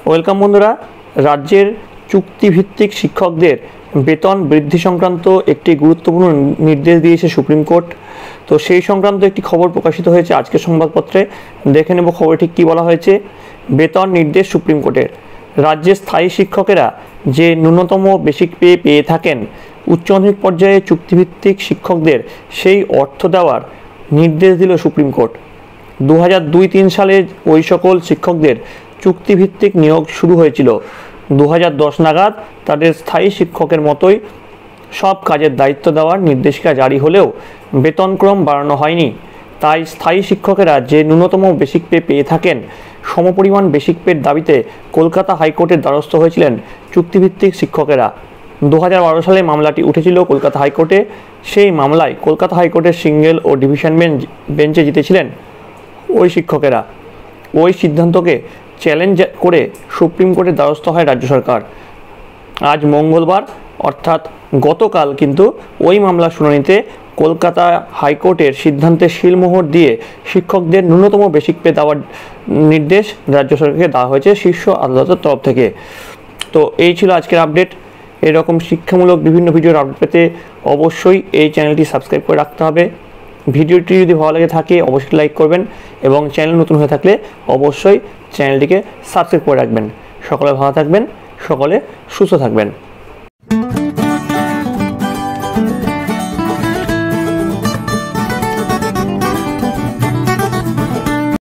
Welcome বন্ধুরা। রাজ্যের চুক্তিভিত্তিক শিক্ষকদের বেতন বৃদ্ধি সংক্রান্ত একটি গুরুত্বপূর্ণ নির্দেশ দিয়েছে সুপ্রিম কোর্ট। তো সেই সংক্রান্ত একটি খবর প্রকাশিত হয়েছে আজকের সংবাদপত্রে। দেখে নেব খবরে ঠিক কী বলা হয়েছে। বেতন নির্দেশ সুপ্রিম কোর্টের। রাজ্যের স্থায়ী শিক্ষকেরা যে ন্যূনতম বেসিক পে পেয়ে থাকেন, উচ্চ মাধ্যমিক পর্যায়ে চুক্তিভিত্তিক শিক্ষকদের সেই অর্থ দেওয়ার নির্দেশ দিল সুপ্রিম কোর্ট। 2002-03 সালে ওই সকল শিক্ষকদের চুক্তিভিত্তিক নিয়োগ শুরু হয়েছিল। 2010 নাগাদ তাদের স্থায়ী শিক্ষকের মতোই সব কাজের দায়িত্ব দেওয়ার নির্দেশিকা জারি হলেও বেতনক্রম বাড়ানো হয়নি। তাই স্থায়ী শিক্ষকেরা যে ন্যূনতম বেসিক পে পেয়ে থাকেন, সমপরিমাণ বেসিক পের দাবিতে কলকাতা হাইকোর্টের দ্বারস্থ হয়েছিলেন চুক্তিভিত্তিক শিক্ষকেরা। 2012 সালে মামলাটি উঠেছিল কলকাতা হাইকোর্টে। সেই মামলায় কলকাতা হাইকোর্টের সিঙ্গেল ও ডিভিশন বেঞ্চে জিতেছিলেন ওই শিক্ষকেরা। ওই সিদ্ধান্তকে চ্যালেঞ্জ করে সুপ্রিম কোর্টের দ্বারস্থ হয় রাজ্য সরকার। আজ মঙ্গলবার অর্থাৎ গতকাল কিন্তু ওই মামলার শুনানিতে কলকাতা হাইকোর্টের সিদ্ধান্তে শিলমোহর দিয়ে শিক্ষকদের ন্যূনতম বেসিক পে দেওয়ার নির্দেশ রাজ্য সরকারকে দেওয়া হয়েছে শীর্ষ আদালতের তরফ থেকে। তো এই ছিল আজকের আপডেট। এরকম শিক্ষামূলক বিভিন্ন ভিডিওর আপডেট পেতে অবশ্যই এই চ্যানেলটি সাবস্ক্রাইব করে রাখতে হবে। ভিডিওটি যদি ভালো লাগে থাকে অবশ্যই লাইক করবেন এবং চ্যানেল নতুন হয়ে থাকলে অবশ্যই চ্যানেলটিকে সাবস্ক্রাইব করে রাখবেন। সকলে ভালো থাকবেন, সকলে সুস্থ থাকবেন।